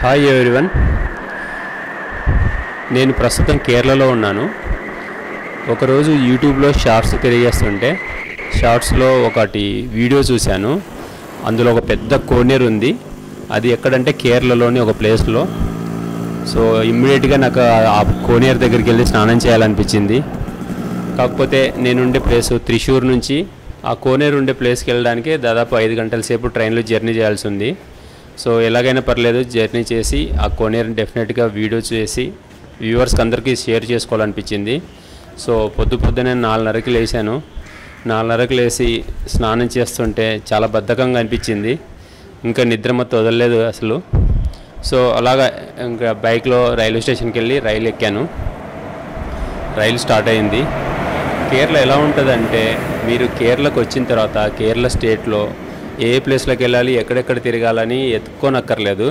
Hi everyone, నేను ప్రస్తుతం కేరళలో ఉన్నాను. ఒకరోజు యూట్యూబ్లో షార్ట్స్ తిరిగేస్తుంటే షార్ట్స్లో ఒకటి వీడియో చూశాను. అందులో ఒక పెద్ద కోనేరు ఉంది. అది ఎక్కడంటే కేరళలోని ఒక ప్లేస్లో. సో ఇమ్మీడియట్గా నాకు ఆ కోనేరు దగ్గరికి వెళ్ళి స్నానం చేయాలనిపించింది. కాకపోతే నేనుండే ప్లేసు త్రిశూర్ నుంచి ఆ కోనేరు ఉండే ప్లేస్కి వెళ్ళడానికి దాదాపు 5 గంటల సేపు ట్రైన్లో జర్నీ చేయాల్సి ఉంది. సో ఎలాగైనా పర్లేదు జర్నీ చేసి ఆ కోనేరుని డెఫినెట్గా వీడియో చేసి వ్యూవర్స్కి అందరికీ షేర్ చేసుకోవాలనిపించింది. సో పొద్దున్నే 4:30కి లేచాను. 4:30కి లేచి స్నానం చేస్తుంటే చాలా బద్ధకంగా అనిపించింది. ఇంకా నిద్ర మొత్తం వదలలేదు అసలు. సో అలాగా ఇంకా బైక్లో రైల్వే స్టేషన్కి వెళ్ళి రైలు ఎక్కాను. రైలు స్టార్ట్ అయింది. కేరళ ఎలా ఉంటుందంటే, మీరు కేరళకు వచ్చిన తర్వాత కేరళ స్టేట్లో ఏ ప్లేస్లోకి వెళ్ళాలి, ఎక్కడెక్కడ తిరగాలని ఎత్తుక్కోనక్కర్లేదు.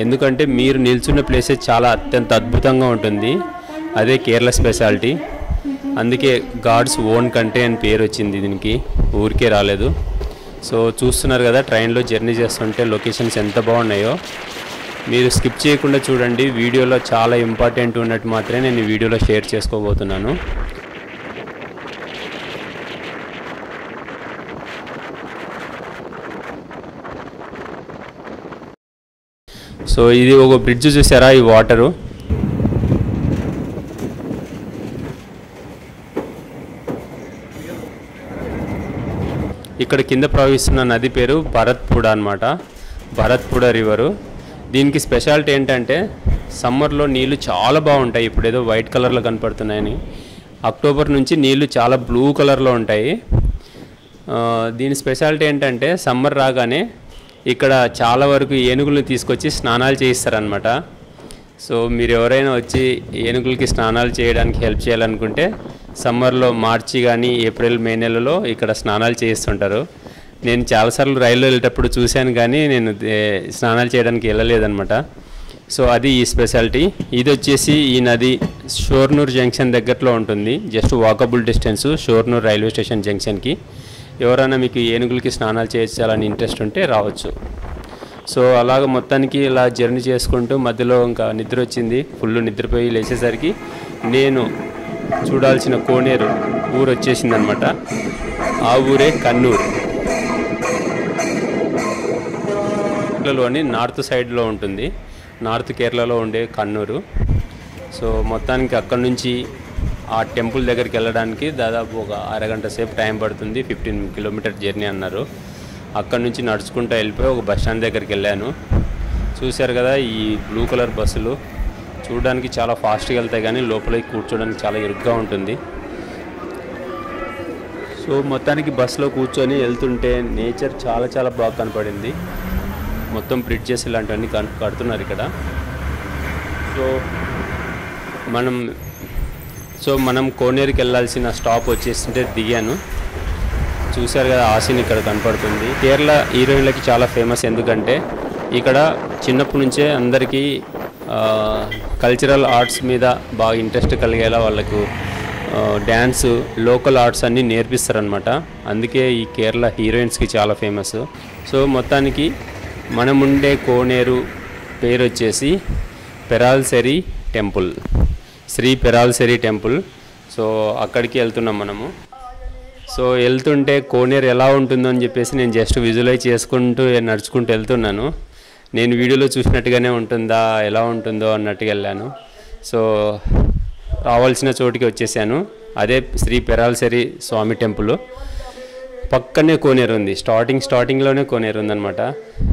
ఎందుకంటే మీరు నిల్చున్న ప్లేసే చాలా అత్యంత అద్భుతంగా ఉంటుంది. అదే కేరళ స్పెషాలిటీ. అందుకే గాడ్స్ ఓన్ కంట్రీ అని పేరు వచ్చింది దీనికి, ఊరికే రాలేదు. సో చూస్తున్నారు కదా, ట్రైన్లో జర్నీ చేస్తుంటే లొకేషన్స్ ఎంత బాగున్నాయో. మీరు స్కిప్ చేయకుండా చూడండి. వీడియోలో చాలా ఇంపార్టెంట్ ఉన్నట్టు మాత్రమే నేను ఈ వీడియోలో షేర్ చేసుకోబోతున్నాను. సో ఇది ఒక బ్రిడ్జ్ చూసారా, ఈ వాటరు. ఇక్కడ కింద ప్రవహిస్తున్న నది పేరు భరత్పుడ అన్నమాట. భరత్పుడ రివరు. దీనికి స్పెషాలిటీ ఏంటంటే సమ్మర్లో నీళ్ళు చాలా బాగుంటాయి. ఇప్పుడు ఏదో వైట్ కలర్లో కనపడుతున్నాయని, అక్టోబర్ నుంచి నీళ్ళు చాలా బ్లూ కలర్లో ఉంటాయి. దీని స్పెషాలిటీ ఏంటంటే సమ్మర్ రాగానే ఇక్కడ చాలా వరకు ఏనుగులను తీసుకొచ్చి స్నానాలు చేయిస్తారనమాట. సో మీరు ఎవరైనా వచ్చి ఏనుగులకి స్నానాలు చేయడానికి హెల్ప్ చేయాలనుకుంటే సమ్మర్లో మార్చి కానీ ఏప్రిల్ మే నెలలో ఇక్కడ స్నానాలు చేయిస్తుంటారు. నేను చాలాసార్లు రైల్లో వెళ్ళేటప్పుడు చూశాను, కానీ నేను స్నానాలు చేయడానికి వెళ్ళలేదన్నమాట. సో అది ఈ స్పెషాలిటీ. ఇది వచ్చేసి ఈ నది షోర్నూర్ జంక్షన్ దగ్గరలో ఉంటుంది. Just walkable distance Shoranur railway station జంక్షన్కి. ఎవరైనా మీకు ఏనుగులకి స్నానాలు చేయించాలని ఇంట్రెస్ట్ ఉంటే రావచ్చు. సో అలాగ మొత్తానికి ఇలా జర్నీ చేసుకుంటూ మధ్యలో ఇంకా నిద్ర వచ్చింది. ఫుల్ నిద్రపోయి లేచేసరికి నేను చూడాల్సిన కోనేరు ఊరు వచ్చేసింది అనమాట. ఆ ఊరే కన్నూరు. కేరళలోని నార్త్ సైడ్లో ఉంటుంది. నార్త్ కేరళలో ఉండే కన్నూరు. సో మొత్తానికి అక్కడి నుంచి ఆ టెంపుల్ దగ్గరికి వెళ్ళడానికి దాదాపు ఒక అరగంట సేపు టైం పడుతుంది. 15 కిలోమీటర్ జర్నీ అన్నారు. అక్కడి నుంచి నడుచుకుంటూ వెళ్ళిపోయి ఒక బస్ స్టాండ్ దగ్గరికి వెళ్ళాను. చూశారు కదా, ఈ బ్లూ కలర్ బస్సులు చూడడానికి చాలా ఫాస్ట్గా వెళ్తాయి, కానీ లోపలికి కూర్చోడానికి చాలా ఇరుగ్గా ఉంటుంది. సో మొత్తానికి బస్సులో కూర్చొని వెళ్తుంటే నేచర్ చాలా చాలా బాగా కనపడింది. మొత్తం బ్రిడ్జెస్ ఇలాంటివన్నీ కడుతున్నారు ఇక్కడ. సో మనం కోనేరుకి వెళ్ళాల్సిన స్టాప్ వచ్చేస్తుంటే దిగాను. చూశారు కదా, ఆసీన్ ఇక్కడ కనపడుతుంది. కేరళ హీరోయిన్లకి చాలా ఫేమస్. ఎందుకంటే ఇక్కడ చిన్నప్పటి నుంచే అందరికీ కల్చరల్ ఆర్ట్స్ మీద బాగా ఇంట్రెస్ట్ కలిగేలా వాళ్ళకు డ్యాన్స్, లోకల్ ఆర్ట్స్ అన్నీ నేర్పిస్తారనమాట. అందుకే ఈ కేరళ హీరోయిన్స్కి చాలా ఫేమస్. సో మొత్తానికి మనముండే కోనేరు పేరు వచ్చేసి పెరాల్సెరీ టెంపుల్, శ్రీ పెరాల్సెరీ టెంపుల్. సో అక్కడికి వెళ్తున్నాం మనము. సో వెళ్తుంటే కోనేరు ఎలా ఉంటుందో అని చెప్పేసి నేను జస్ట్ విజువలైజ్ చేసుకుంటూ నడుచుకుంటూ వెళ్తున్నాను. నేను వీడియోలో చూసినట్టుగానే ఉంటుందా, ఎలా ఉంటుందో అన్నట్టుగా వెళ్ళాను. సో రావాల్సిన చోటికి వచ్చేసాను. అదే శ్రీ పెరాల్సెరీ స్వామి టెంపుల్. పక్కనే కోనేరు ఉంది. స్టార్టింగ్లోనే కోనేరు ఉందన్నమాట.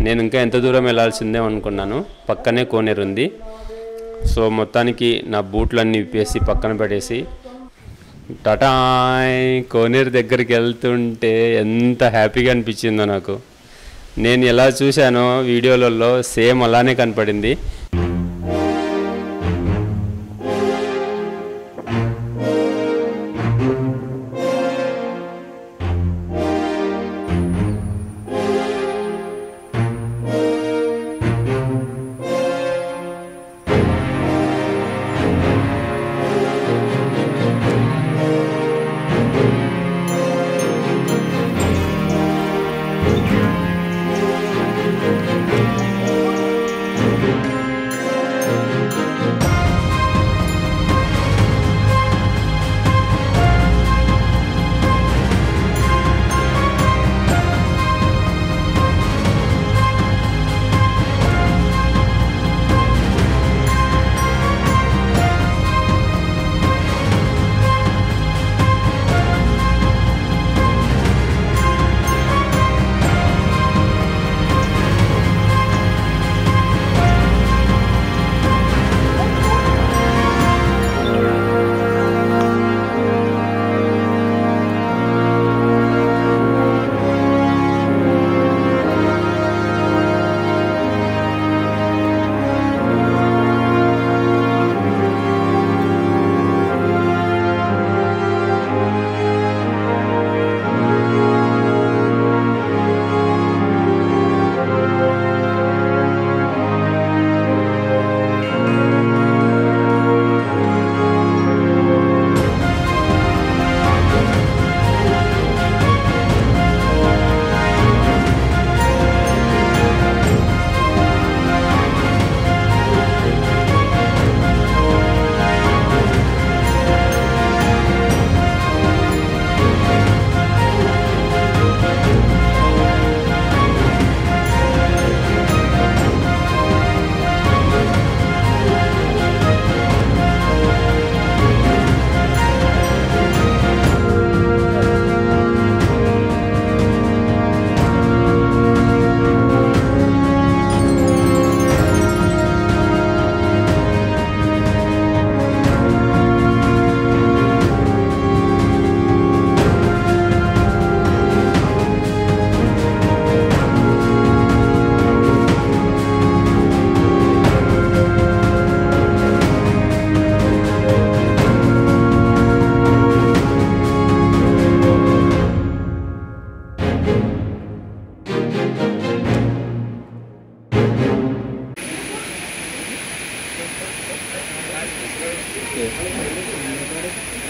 నేను ఇంకా ఎంత దూరం వెళ్ళాల్సిందే అనుకున్నాను. పక్కనే కోనేరు ఉంది. సో మొత్తానికి నా బూట్లన్నీ విప్పేసి పక్కన పడేసి టటాయ్ కోనేరు దగ్గరికి వెళ్తుంటే ఎంత హ్యాపీగా అనిపించిందో నాకు. నేను ఎలా చూశానో వీడియోలలో సేమ్ అలానే కనపడింది.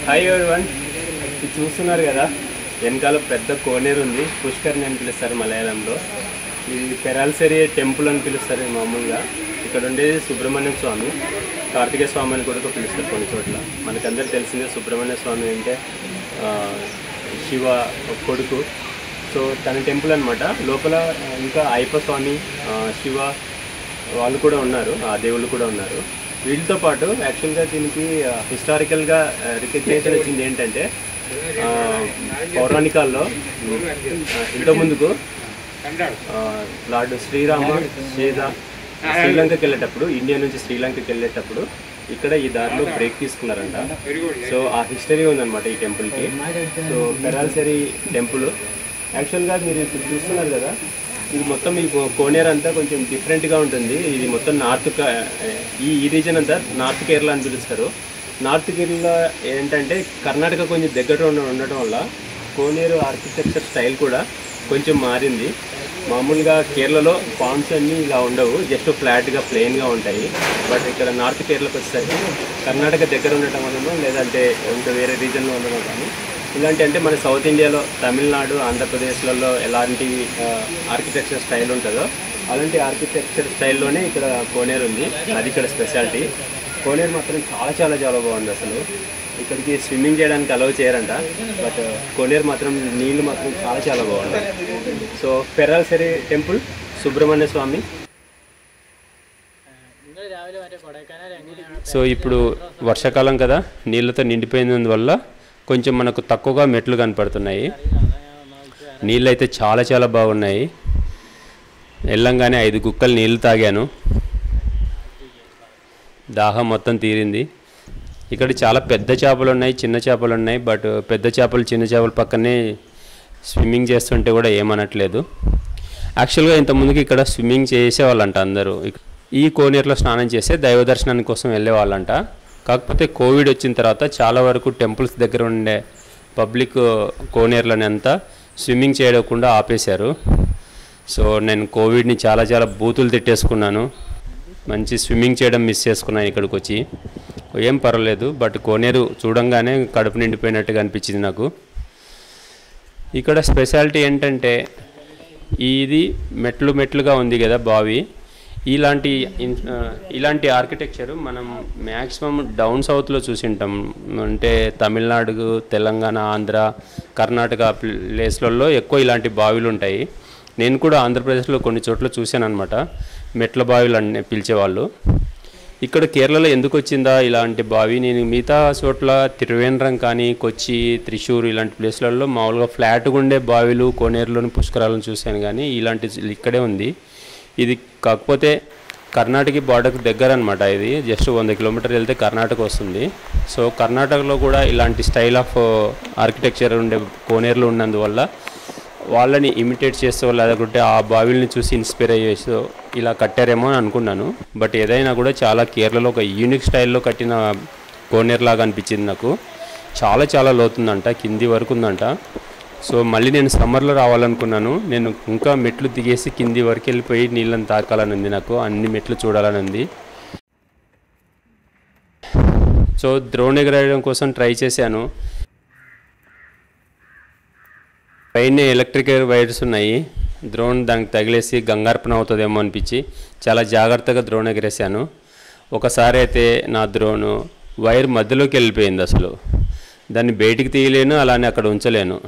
హాయ్ ఎవరివన్, ఇది చూస్తున్నారు కదా, వెనకాల పెద్ద కోనేరు ఉంది. పుష్కర్ని అని పిలుస్తారు మలయాళంలో. ఇది పెరాల్సెరి టెంపుల్ అని పిలుస్తారు మామూలుగా. ఇక్కడ ఉండేది సుబ్రహ్మణ్య స్వామి, కార్తికేయ స్వామి అని కూడా పిలుస్తారు కొన్ని చోట్ల. మనకందరికి తెలిసిందే సుబ్రహ్మణ్య స్వామి అంటే శివ కొడుకు. సో తన టెంపుల్ అనమాట. లోపల ఇంకా అయ్యప్ప స్వామి, శివ వాళ్ళు కూడా ఉన్నారు, ఆ దేవుళ్ళు కూడా ఉన్నారు. వీటితో పాటు యాక్చువల్గా దీనికి హిస్టారికల్గా రికగ్నైజేషన్ వచ్చింది ఏంటంటే, పౌరాణికాల్లో ఇంతకుముందుకు లార్డ్ శ్రీరామ శ్రీలంకకి వెళ్ళేటప్పుడు, ఇండియా నుంచి శ్రీలంకకి వెళ్ళేటప్పుడు ఇక్కడ ఈ దారిలో బ్రేక్ తీసుకున్నారంట. సో ఆ హిస్టరీ ఉందన్నమాట ఈ టెంపుల్కి. సో పెరాల్సెరి టెంపుల్ యాక్చువల్గా మీరు ఇప్పుడు చూస్తున్నారు కదా, ఇది మొత్తం ఈ కోనేరు అంతా కొంచెం డిఫరెంట్గా ఉంటుంది. ఇది మొత్తం ఈ రీజన్ అంతా నార్త్ కేరళ అని పిలుస్తారు. నార్త్ కేరళ ఏంటంటే కర్ణాటక కొంచెం దగ్గర ఉండటం వల్ల కోనేరు ఆర్కిటెక్చర్ స్టైల్ కూడా కొంచెం మారింది. మామూలుగా కేరళలో పాండ్స్ అన్నీ ఇలా ఉండవు, జస్ట్ ఫ్లాట్గా ప్లెయిన్గా ఉంటాయి. బట్ ఇక్కడ నార్త్ కేరళకు వచ్చేసరికి కర్ణాటక దగ్గర ఉండటం వలన, లేదంటే ఇంకా వేరే రీజన్లో ఉండడం కానీ ఇలాంటి, అంటే మన సౌత్ ఇండియాలో తమిళనాడు, ఆంధ్రప్రదేశ్లలో ఎలాంటి ఆర్కిటెక్చర్ స్టైల్ ఉంటుందో అలాంటి ఆర్కిటెక్చర్ స్టైల్లోనే ఇక్కడ కోనేరు ఉంది. అది ఇక్కడ స్పెషాలిటీ. కోనేరు మాత్రం చాలా చాలా చాలా బాగుంది. అసలు ఇక్కడికి స్విమ్మింగ్ చేయడానికి అలౌ చేయరంట, బట్ కోనేరు మాత్రం నీళ్ళు మాత్రం చాలా చాలా బాగుంటాయి. సో పెరాల్సెరి టెంపుల్, సుబ్రహ్మణ్య స్వామి. సో ఇప్పుడు వర్షాకాలం కదా, నీళ్ళతో నిండిపోయినందువల్ల కొంచెం మనకు తక్కువగా మెట్లు కనపడుతున్నాయి. నీళ్ళు అయితే చాలా చాలా బాగున్నాయి. వెళ్ళంగానే 5 గుక్కలు నీళ్ళు తాగాను, దాహం మొత్తం తీరింది. ఇక్కడ చాలా పెద్ద చేపలు ఉన్నాయి, చిన్న చేపలు ఉన్నాయి. బట్ పెద్ద చేపలు చిన్న చేపల పక్కనే స్విమ్మింగ్ చేస్తుంటే కూడా ఏమనట్లేదు. యాక్చువల్గా ఇంతకుముందుకి ఇక్కడ స్విమ్మింగ్ చేసేవాళ్ళంట అందరూ. ఈ కోనేరులో స్నానం చేస్తే దైవ దర్శనాని కోసం వెళ్ళేవాళ్ళంట. కాకపోతే కోవిడ్ వచ్చిన తర్వాత చాలా వరకు టెంపుల్స్ దగ్గర ఉండే పబ్లిక్ కోనేరులని అంతా స్విమ్మింగ్ చేయకుండా ఆపేశారు. సో నేను కోవిడ్ని చాలా చాలా బూతులు తిట్టేసుకున్నాను. మంచి స్విమ్మింగ్ చేయడం మిస్ చేసుకున్నాను ఇక్కడికి వచ్చి. ఏం పర్వాలేదు, బట్ కోనేరు చూడంగానే కడుపు నిండిపోయినట్టుగా అనిపించింది నాకు. ఇక్కడ స్పెషాలిటీ ఏంటంటే, ఇది మెట్లుగా ఉంది కదా బావి. ఇలాంటి ఆర్కిటెక్చరు మనం మ్యాక్సిమం డౌన్ సౌత్లో చూసింటాం. అంటే తమిళనాడు, తెలంగాణ, ఆంధ్ర, కర్ణాటక ప్లేస్లలో ఎక్కువ ఇలాంటి బావిలు ఉంటాయి. నేను కూడా ఆంధ్రప్రదేశ్లో కొన్ని చోట్ల చూశాను అనమాట, మెట్ల బావిలు అని పిలిచేవాళ్ళు. ఇక్కడ కేరళలో ఎందుకు వచ్చిందా ఇలాంటి బావి? నేను మిగతా చోట్ల తిరువేంద్రం కానీ, కొచ్చి, త్రిశూర్ ఇలాంటి ప్లేస్లలో మామూలుగా ఫ్లాట్గా ఉండే బావిలు, కోనేరులోని పుష్కరాలను చూశాను. కానీ ఇలాంటి ఇక్కడే ఉంది. ఇది కాకపోతే కర్ణాటక బార్డర్కి దగ్గర అనమాట. ఇది జస్ట్ 100 కిలోమీటర్లు వెళ్తే కర్ణాటక వస్తుంది. సో కర్ణాటకలో కూడా ఇలాంటి స్టైల్ ఆఫ్ ఆర్కిటెక్చర్ ఉండే కోనేరులు ఉన్నందువల్ల వాళ్ళని ఇమిటేట్ చేస్తూ, లేకపోతే ఆ బావిల్ని చూసి ఇన్స్పైర్ అయ్యేసి ఇలా కట్టారేమో అని అనుకున్నాను. బట్ ఏదైనా కూడా చాలా కేరళలో ఒక యూనిక్ స్టైల్లో కట్టిన కోనేరు లాగా అనిపించింది నాకు. చాలా చాలా లోతుందంట, కింది వరకు ఉందంట. సో మళ్ళీ నేను సమ్మర్లో రావాలనుకున్నాను. నేను ఇంకా మెట్లు దిగేసి కింది వరకు వెళ్ళిపోయి నీళ్ళని తాకాలని ఉంది నాకు. అన్ని మెట్లు చూడాలని ఉంది. సో డ్రోన్ ఎగరేయడం కోసం ట్రై చేశాను. పైన ఎలక్ట్రిక్ వైర్స్ ఉన్నాయి. డ్రోన్ దానికి తగిలేసి గంగార్పణ అవుతుందేమో అనిపించి చాలా జాగ్రత్తగా డ్రోన్ ఎగరేసాను. ఒకసారి అయితే నా డ్రోను వైర్ మధ్యలోకి వెళ్ళిపోయింది. అసలు దాన్ని బయటికి తీయలేను, అలానే అక్కడ ఉంచలేను.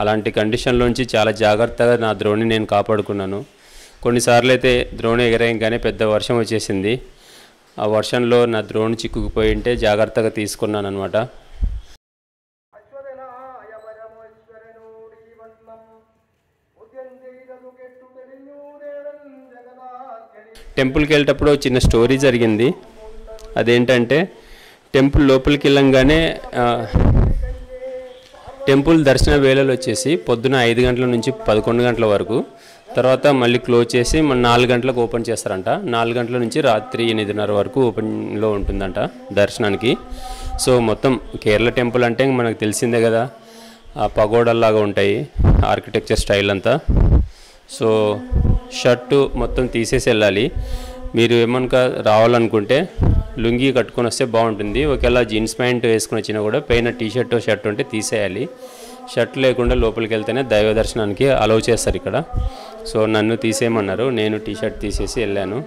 అలాంటి కండిషన్లోంచి చాలా జాగ్రత్తగా నా డ్రోన్ని నేను కాపాడుకున్నాను. కొన్నిసార్లు అయితే డ్రోన్ ఎగరేయగానే పెద్ద వర్షం వచ్చేసింది. ఆ వర్షంలో నా డ్రోన్ చిక్కుకుపోయి ఉంటే జాగ్రత్తగా తీసుకున్నాను అనమాట. టెంపుల్కి వెళ్ళేటప్పుడు చిన్న స్టోరీ జరిగింది. అదేంటంటే, టెంపుల్ లోపలికి వెళ్ళంగానే టెంపుల్ దర్శన వేళలు వచ్చేసి పొద్దున 5 గంటల నుంచి 11 గంటల వరకు, తర్వాత మళ్ళీ క్లోజ్ చేసి 4 గంటలకు ఓపెన్ చేస్తారంట. 4 గంటల నుంచి రాత్రి 8:30 వరకు ఓపెన్లో ఉంటుందంట దర్శనానికి. సో మొత్తం కేరళ టెంపుల్ అంటే మనకు తెలిసిందే కదా, ఆ పగోడల్లాగా ఉంటాయి ఆర్కిటెక్చర్ స్టైల్ అంతా. సో షర్టు మొత్తం తీసేసి వెళ్ళాలి. మీరు ఏమనుక రావాలనుకుంటే లుంగీ కట్టుకొని వస్తే బాగుంటుంది. ఒకవేళ జీన్స్ ప్యాంట్ వేసుకుని వచ్చినా కూడా పైన టీషర్ట్ షర్ట్ ఉంటే తీసేయాలి. షర్ట్ లేకుండా లోపలికి వెళ్తేనే దైవ దర్శనానికి అలౌ చేస్తారు ఇక్కడ. సో నన్ను తీసేయమన్నారు, నేను టీషర్ట్ తీసేసి వెళ్ళాను.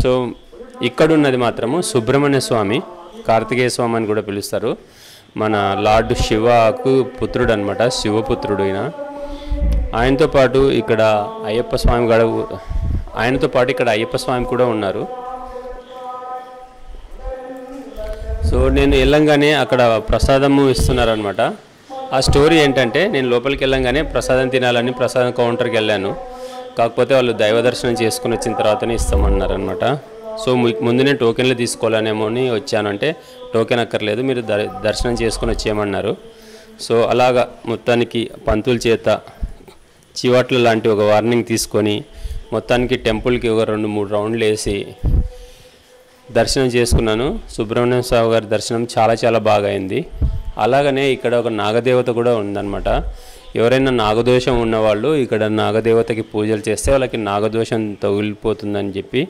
సో ఇక్కడున్నది మాత్రము సుబ్రహ్మణ్య స్వామి, కార్తికేయ స్వామి అని కూడా పిలుస్తారు. మన లార్డ్ శివకు పుత్రుడు అనమాట, శివపుత్రుడు ఈయన. ఆయనతో పాటు ఇక్కడ అయ్యప్ప స్వామి కూడా ఉన్నారు. సో నేను వెళ్ళంగానే అక్కడ ప్రసాదము ఇస్తున్నారనమాట. ఆ స్టోరీ ఏంటంటే, నేను లోపలికి వెళ్ళంగానే ప్రసాదం తినాలని ప్రసాదం కౌంటర్కి వెళ్ళాను. కాకపోతే వాళ్ళు దైవ దర్శనం చేసుకుని వచ్చిన తర్వాతనే ఇస్తామన్నారు అనమాట. సో ముందు నేను టోకెన్లు తీసుకోవాలనేమో అని వచ్చాను. అంటే టోకెన్ అక్కర్లేదు, మీరు దర్శనం చేసుకుని వచ్చేయమన్నారు. సో అలాగా మొత్తానికి పంతుల చేత చివాట్ల లాంటి ఒక వార్నింగ్ తీసుకొని మొత్తానికి టెంపుల్కి ఒక 2-3 రౌండ్లు వేసి దర్శనం చేసుకున్నాను. సుబ్రహ్మణ్య స్వామి గారి దర్శనం చాలా బాగా అయింది. అలాగనే ఇక్కడ ఒక నాగదేవత కూడా ఉందన్నమాట. ఎవరైనా నాగదోషం ఉన్నవాళ్ళు ఇక్కడ నాగదేవతకి పూజలు చేస్తే వాళ్ళకి నాగదోషం తగిలిపోతుందని చెప్పి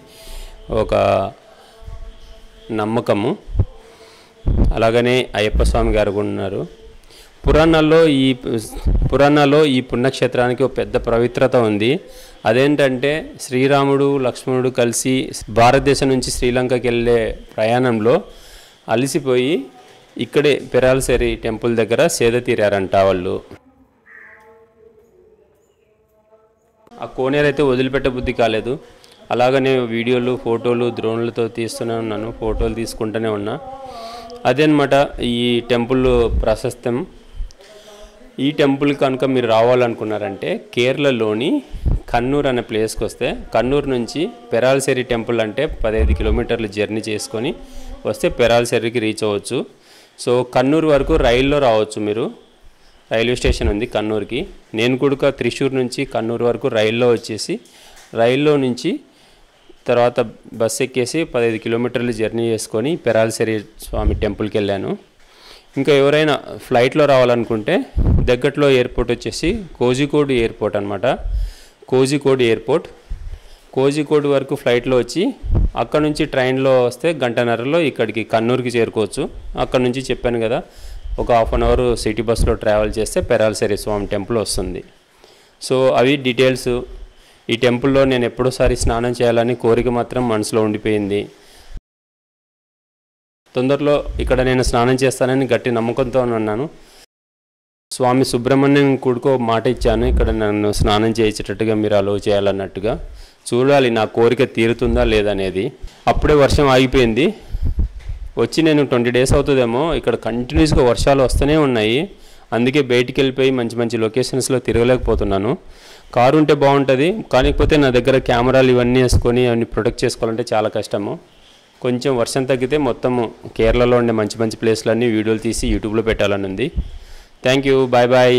ఒక నమ్మకము. అలాగనే అయ్యప్ప స్వామి గారు కూడా ఉన్నారు. పురాణాల్లో ఈ పుణ్యక్షేత్రానికి ఒక పెద్ద పవిత్రత ఉంది. అదేంటంటే శ్రీరాముడు లక్ష్మణుడు కలిసి భారతదేశం నుంచి శ్రీలంకకి వెళ్ళే ప్రయాణంలో అలసిపోయి ఇక్కడే పెరాల్సేరి టెంపుల్ దగ్గర సేద తీరారంట వాళ్ళు. ఆ కోనేరు అయితే వదిలిపెట్ట బుద్ధి కాలేదు. అలాగనే వీడియోలు ఫోటోలు డ్రోన్లతో తీస్తూనే ఉన్నాను, ఫోటోలు తీసుకుంటూనే ఉన్నా. అదేనమాట ఈ టెంపుల్ ప్రశస్తం. ఈ టెంపుల్ కనుక మీరు రావాలనుకున్నారంటే కేరళలోని కన్నూర్ అనే ప్లేస్కి వస్తే, కన్నూరు నుంచి పెరాల్సేరి టెంపుల్ అంటే 15 కిలోమీటర్లు జర్నీ చేసుకొని వస్తే పెరాల్సేరికి రీచ్ అవ్వచ్చు. సో కన్నూరు వరకు రైల్లో రావచ్చు మీరు. రైల్వే స్టేషన్ ఉంది కన్నూరుకి. నేను కూడా త్రిశూర్ నుంచి కన్నూరు వరకు రైల్లో వచ్చేసి రైల్లో నుంచి తర్వాత బస్ ఎక్కేసి 15 కిలోమీటర్లు జర్నీ చేసుకొని పెరాల్సేరి స్వామి టెంపుల్కి వెళ్ళాను. ఇంకా ఎవరైనా ఫ్లైట్లో రావాలనుకుంటే దగ్గరలో ఎయిర్పోర్ట్ వచ్చేసి కోజికోడ్ ఎయిర్పోర్ట్ అనమాట. కోజికోడ్ వరకు ఫ్లైట్లో వచ్చి అక్కడ నుంచి ట్రైన్లో వస్తే 1.5 గంటలో ఇక్కడికి కన్నూరుకి చేరుకోవచ్చు. అక్కడ నుంచి చెప్పాను కదా, ఒక 1/2 అవర్ సిటీ బస్సులో ట్రావెల్ చేస్తే పెరాల్సేరి స్వామి టెంపుల్ వస్తుంది. సో అవి డీటెయిల్స్. ఈ టెంపుల్లో నేను ఎప్పుడోసారి స్నానం చేయాలని కోరిక మాత్రం మనసులో ఉండిపోయింది. తొందరలో ఇక్కడ నేను స్నానం చేస్తానని గట్టి నమ్మకంతో ఉన్నాను. స్వామి సుబ్రహ్మణ్యం కూడుకో మాట ఇచ్చాను, ఇక్కడ నన్ను స్నానం చేయించేటట్టుగా మీరు అలౌ చేయాలన్నట్టుగా. చూడాలి నా కోరిక తీరుతుందా లేదనేది. అప్పుడే వర్షం ఆగిపోయింది. వచ్చి నేను 20 డేస్ అవుతుందేమో. ఇక్కడ కంటిన్యూస్గా వర్షాలు వస్తూనే ఉన్నాయి. అందుకే బయటికి వెళ్ళిపోయి మంచి లొకేషన్స్లో తిరగలేకపోతున్నాను. కారు ఉంటే బాగుంటుంది, కాకపోతే నా దగ్గర కెమెరాలు ఇవన్నీ వేసుకొని అవన్నీ ప్రొటెక్ట్ చేసుకోవాలంటే చాలా కష్టము. కొంచెం వర్షం తగ్గితే మొత్తము కేరళలో ఉండే మంచి ప్లేస్లన్నీ వీడియోలు తీసి యూట్యూబ్లో పెట్టాలని ఉంది. Thank you, bye.